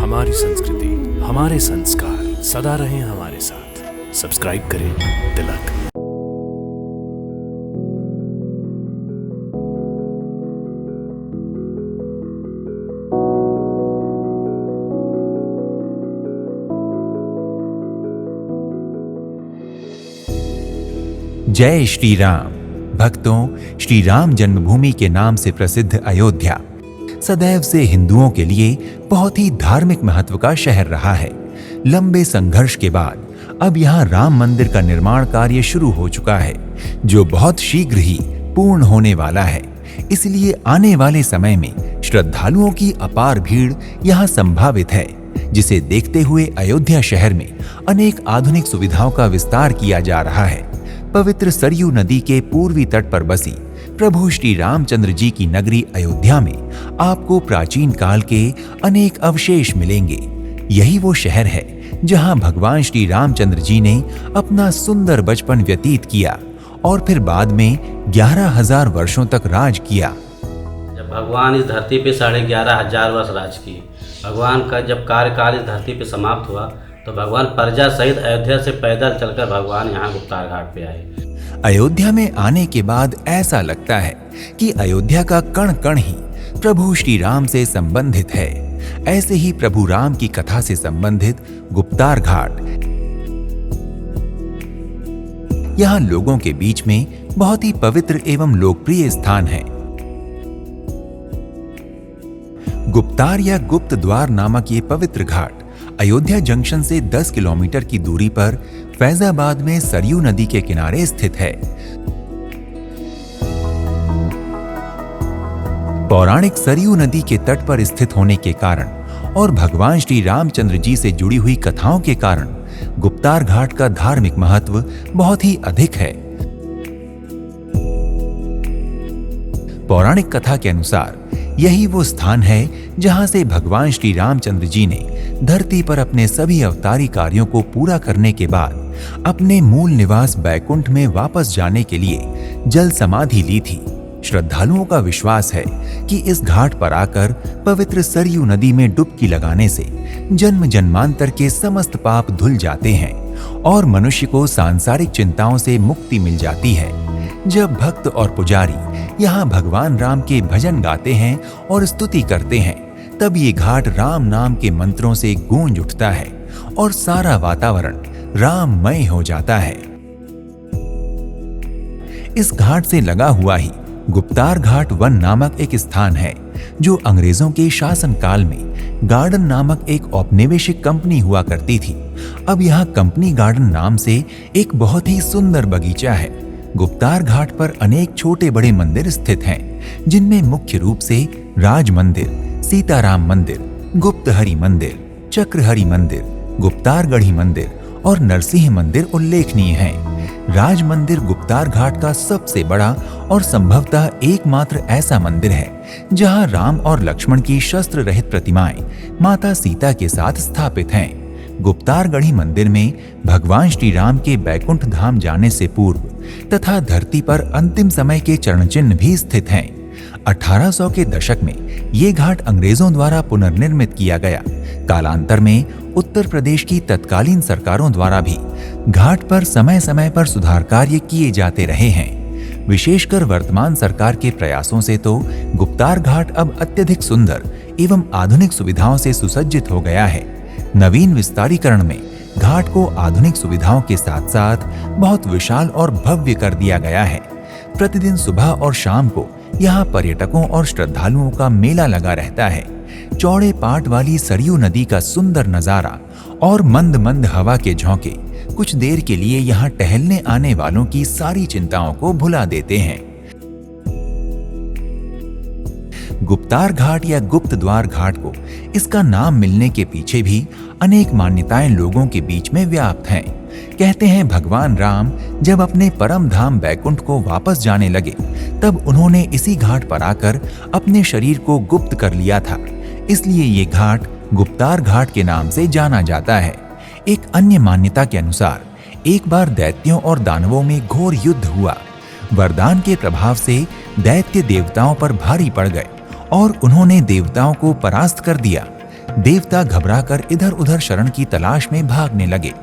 हमारी संस्कृति, हमारे संस्कार सदा रहें हमारे साथ। सब्सक्राइब करें तिलक। जय श्री राम। भक्तों, श्री राम जन्मभूमि के नाम से प्रसिद्ध अयोध्या सदैव से हिंदुओं के लिए बहुत ही धार्मिक महत्व का शहर रहा है। लंबे संघर्ष के बाद अब यहाँ राम मंदिर का निर्माण कार्य शुरू हो चुका है, जो बहुत शीघ्र ही पूर्ण होने वाला है। इसलिए आने वाले समय में श्रद्धालुओं की अपार भीड़ यहाँ संभावित है, जिसे देखते हुए अयोध्या शहर में अनेक आधुनिक सुविधाओं का विस्तार किया जा रहा है। पवित्र सरयू नदी के पूर्वी तट पर बसी प्रभु श्री रामचंद्र जी की नगरी अयोध्या में आपको प्राचीन काल के अनेक अवशेष मिलेंगे। यही वो शहर है जहां भगवान श्री रामचंद्र जी ने अपना सुंदर बचपन व्यतीत किया और फिर बाद में 11,000 वर्षों तक राज किया। जब भगवान इस धरती पे 11,500 वर्ष राज किए, भगवान का जब कार्यकाल इस धरती पे समाप्त हुआ तो भगवान प्रजा सहित अयोध्या से पैदल चलकर भगवान यहाँ गुप्तार घाट पे आए। अयोध्या में आने के बाद ऐसा लगता है कि अयोध्या का कण कण ही प्रभु श्री राम से संबंधित है। ऐसे ही प्रभु राम की कथा से संबंधित गुप्तार घाट यहाँ लोगों के बीच में बहुत ही पवित्र एवं लोकप्रिय स्थान है। गुप्तार या गुप्त द्वार नामक ये पवित्र घाट अयोध्या जंक्शन से 10 किलोमीटर की दूरी पर फैजाबाद में सरयू नदी के किनारे स्थित है। पौराणिक सरयू नदी के तट पर स्थित होने के कारण और भगवान श्री रामचंद्र जी से जुड़ी हुई कथाओं के कारण गुप्तार घाट का धार्मिक महत्व बहुत ही अधिक है। पौराणिक कथा के अनुसार यही वो स्थान है जहां से भगवान श्री रामचंद्र जी ने धरती पर अपने सभी अवतारी कार्यों को पूरा करने के बाद अपने मूल निवास बैकुंठ में वापस जाने के लिए जल समाधि ली थी। श्रद्धालुओं का विश्वास है कि इस घाट पर आकर पवित्र सरयू नदी में डुबकी लगाने से जन्म जन्मांतर के समस्त पाप धुल जाते हैं और मनुष्य को सांसारिक चिंताओं से मुक्ति मिल जाती है। जब भक्त और पुजारी यहाँ भगवान राम के भजन गाते हैं और स्तुति करते हैं, तब ये घाट राम नाम के मंत्रों से गूंज उठता है और सारा वातावरण राममय हो जाता है। इस घाट से लगा हुआ ही गुप्तार घाट वन नामक एक स्थान है, जो अंग्रेजों के शासन काल में गार्डन नामक एक औपनिवेशिक कंपनी हुआ करती थी। अब यहाँ कंपनी गार्डन नाम से एक बहुत ही सुंदर बगीचा है। गुप्तार घाट पर अनेक छोटे बड़े मंदिर स्थित हैं, जिनमें मुख्य रूप से राज मंदिर, सीताराम मंदिर, गुप्तहरि मंदिर, चक्रहरि मंदिर, गुप्तारगढ़ी मंदिर और नरसिंह मंदिर उल्लेखनीय हैं। राज मंदिर गुप्तार घाट का सबसे बड़ा और संभवतः एकमात्र ऐसा मंदिर है जहां राम और लक्ष्मण की शस्त्र रहित प्रतिमाएं माता सीता के साथ स्थापित हैं। गुप्तारगढ़ी मंदिर में भगवान श्री राम के बैकुंठ धाम जाने से पूर्व तथा धरती पर अंतिम समय के चरण चिन्ह भी स्थित हैं। 1800 के दशक में ये घाट अंग्रेजों द्वारा पुनर्निर्मित किया गया। कालांतर में उत्तर प्रदेश की तत्कालीन सरकारों द्वारा भी घाट पर समय समय पर सुधार कार्य किए जाते रहे हैं। विशेषकर वर्तमान सरकार के प्रयासों से तो गुप्तार घाट अब अत्यधिक सुंदर एवं आधुनिक सुविधाओं से सुसज्जित हो गया है। नवीन विस्तारीकरण में घाट को आधुनिक सुविधाओं के साथ साथ बहुत विशाल और भव्य कर दिया गया है। प्रतिदिन सुबह और शाम को यहाँ पर्यटकों और श्रद्धालुओं का मेला लगा रहता है। चौड़े पाट वाली सरयू नदी का सुंदर नजारा और मंद मंद हवा के झोंके कुछ देर के लिए यहाँ टहलने आने वालों की सारी चिंताओं को भुला देते हैं। गुप्तार घाट या गुप्त द्वार घाट को इसका नाम मिलने के पीछे भी अनेक मान्यताएं लोगों के बीच में व्याप्त हैं। कहते हैं भगवान राम जब अपने परम धाम बैकुंठ को वापस जाने लगे, तब उन्होंने इसी घाट पर आकर अपने शरीर को गुप्त कर लिया था। इसलिए ये घाट गुप्तार घाट के नाम से जाना जाता है। एक अन्य मान्यता के अनुसार एक बार दैत्यों और दानवों में घोर युद्ध हुआ। वरदान के प्रभाव से दैत्य देवताओं पर भारी पड़ गए और उन्होंने देवताओं को परास्त कर दिया। देवता घबराकर इधर उधर शरण की तलाश में भागने लगे।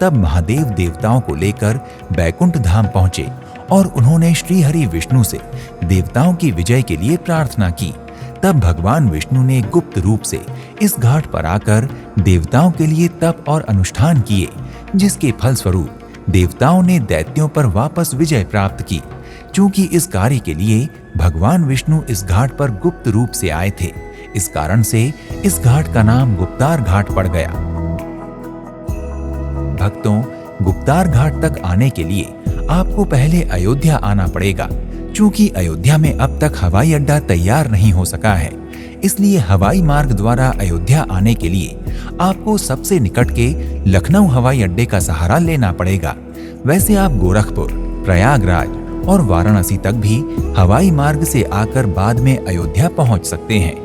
तब महादेव देवताओं को लेकर बैकुंठ धाम पहुंचे और उन्होंने श्री हरि विष्णु से देवताओं की विजय के लिए प्रार्थना की। तब भगवान विष्णु ने गुप्त रूप से इस घाट पर आकर देवताओं के लिए तप और अनुष्ठान किए, जिसके फलस्वरूप देवताओं ने दैत्यों पर वापस विजय प्राप्त की। चूंकि इस कार्य के लिए भगवान विष्णु इस घाट पर गुप्त रूप से आए थे, इस कारण से इस घाट का नाम गुप्तार घाट पड़ गया। भक्तों, गुप्तार घाट तक आने के लिए आपको पहले अयोध्या आना पड़ेगा। चूंकि अयोध्या में अब तक हवाई अड्डा तैयार नहीं हो सका है, इसलिए हवाई मार्ग द्वारा अयोध्या आने के लिए आपको सबसे निकट के लखनऊ हवाई अड्डे का सहारा लेना पड़ेगा। वैसे आप गोरखपुर, प्रयागराज और वाराणसी तक भी हवाई मार्ग से आकर बाद में अयोध्या पहुंच सकते हैं।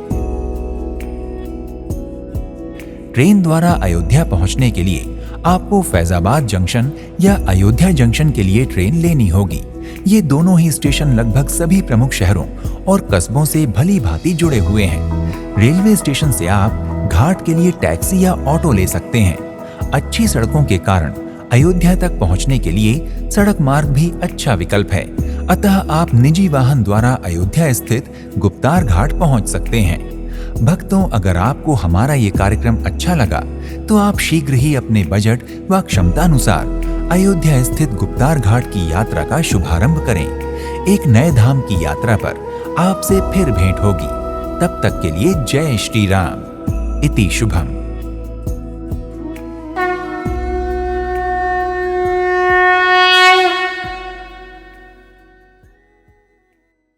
ट्रेन द्वारा अयोध्या पहुंचने के लिए आपको फैजाबाद जंक्शन या अयोध्या जंक्शन के लिए ट्रेन लेनी होगी। ये दोनों ही स्टेशन लगभग सभी प्रमुख शहरों और कस्बों से भली भांति जुड़े हुए हैं। रेलवे स्टेशन से आप घाट के लिए टैक्सी या ऑटो ले सकते हैं। अच्छी सड़कों के कारण अयोध्या तक पहुंचने के लिए सड़क मार्ग भी अच्छा विकल्प है, अतः आप निजी वाहन द्वारा अयोध्या स्थित गुप्तार घाट पहुंच सकते हैं। भक्तों, अगर आपको हमारा ये कार्यक्रम अच्छा लगा तो आप शीघ्र ही अपने बजट व क्षमतानुसार अयोध्या स्थित गुप्तार घाट की यात्रा का शुभारंभ करें। एक नए धाम की यात्रा पर आपसे फिर भेंट होगी। तब तक के लिए जय श्री राम। इति शुभम।